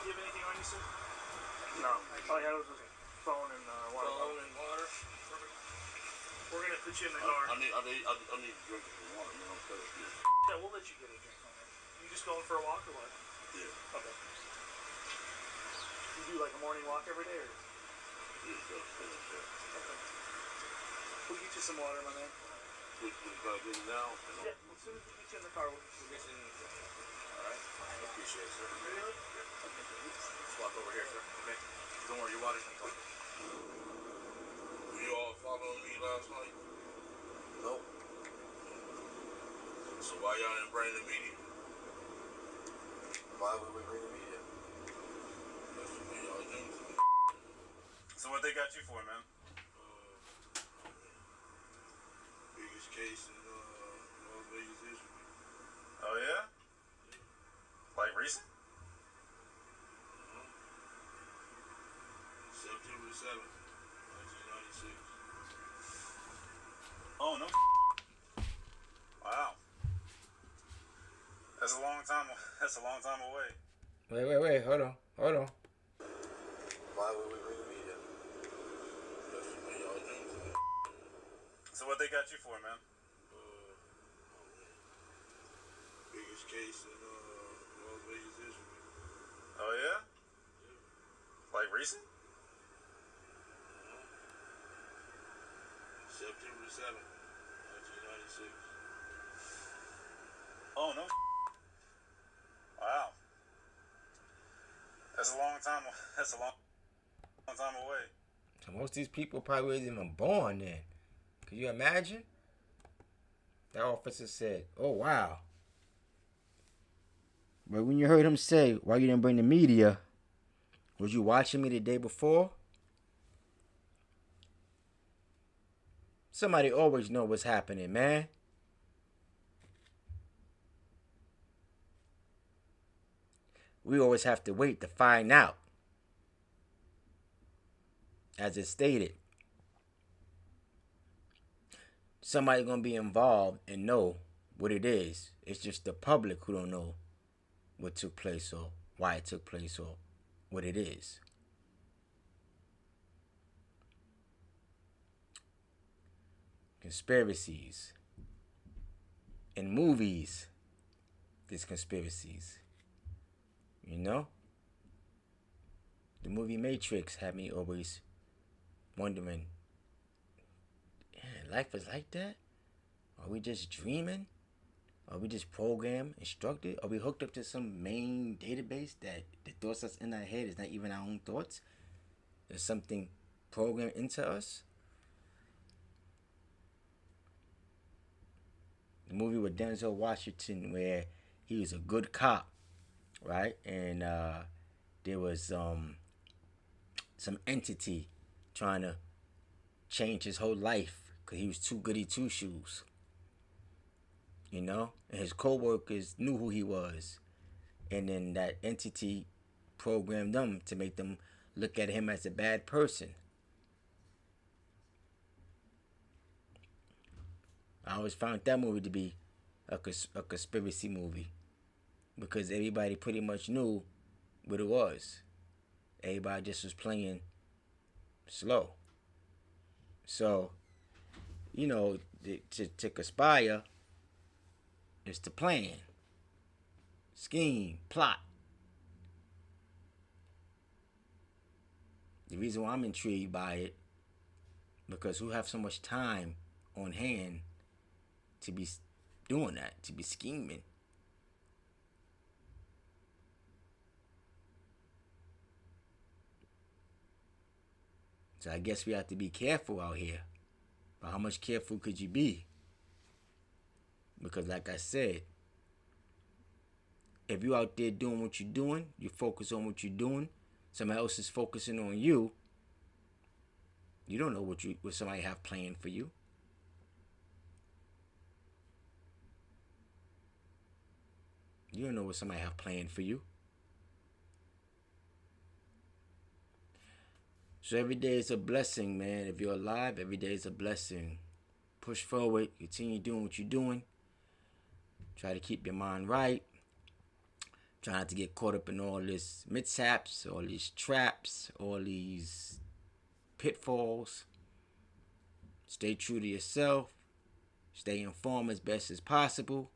You have anything on you, sir? No. All I had was a phone and water. Phone and water? Perfect. We're going to put you in the car. I need a drink of water, you know, because yeah, we'll let you get a drink on there. You just going for a walk or what? Yeah. Okay. You do like a morning walk every day, or? Yeah, okay. We'll get you some water, my man. We gotta get it now? Yeah, as soon as we get you in the car, we'll get you in the car. Alright. I appreciate it, sir. Really? Yeah. Okay. Let's walk over here, sir. Okay? Don't worry, your water's in the car. Were you all following me last night? No. So why y'all didn't bring the media? Why would we bring the media? That's what y'all do. So what they got you for, man? Biggest case in Las Vegas history. Oh, yeah? Like recent? September 7th, 1996. Oh, no. Wow. That's a long time. That's a long time away. Wait. Hold on. Why would we bring the media? That's what y'all do. So what they got you for, man? Biggest case in Las Vegas history. Oh, yeah? Like recent? September 7th, 1996. Oh, no. Wow. That's a long time. That's a long time away. So most of these people probably wasn't even born then. Could you imagine? That officer said, "Oh, wow." But when you heard him say, "Why you didn't bring the media?" Was you watching me the day before? Somebody always know what's happening, man. We always have to wait to find out. As it stated, somebody gonna be involved and know what it is. It's just the public who don't know what took place or why it took place or what it is. Conspiracies. In movies, there's conspiracies. You know? The movie Matrix had me always wondering, life is like that? Are we just dreaming? Are we just programmed, instructed? Are we hooked up to some main database that the thoughts that's in our head is not even our own thoughts? There's something programmed into us? The movie with Denzel Washington where he was a good cop, right? And there was some entity trying to change his whole life because he was too goody two shoes. You know? And his co-workers knew who he was. And then that entity programmed them to make them look at him as a bad person. I always found that movie to be a conspiracy movie because everybody pretty much knew what it was. Everybody just was playing slow. So, you know, to conspire is to plan, scheme, plot. The reason why I'm intrigued by it, because who have so much time on hand to be doing that, to be scheming. So I guess we have to be careful out here. But how much careful could you be? Because like I said, if you're out there doing what you're doing, you focus on what you're doing, somebody else is focusing on you, you don't know what somebody have planned for you. You don't know what somebody have planned for you. So every day is a blessing, man. If you're alive, every day is a blessing. Push forward. Continue doing what you're doing. Try to keep your mind right. Try not to get caught up in all this mishaps, all these traps, all these pitfalls. Stay true to yourself. Stay informed as best as possible.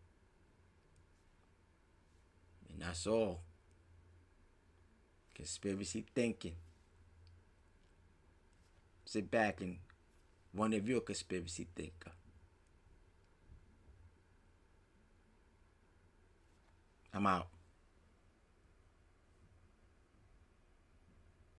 And that's all. Conspiracy thinking. Sit back and wonder if you're a conspiracy thinker. I'm out.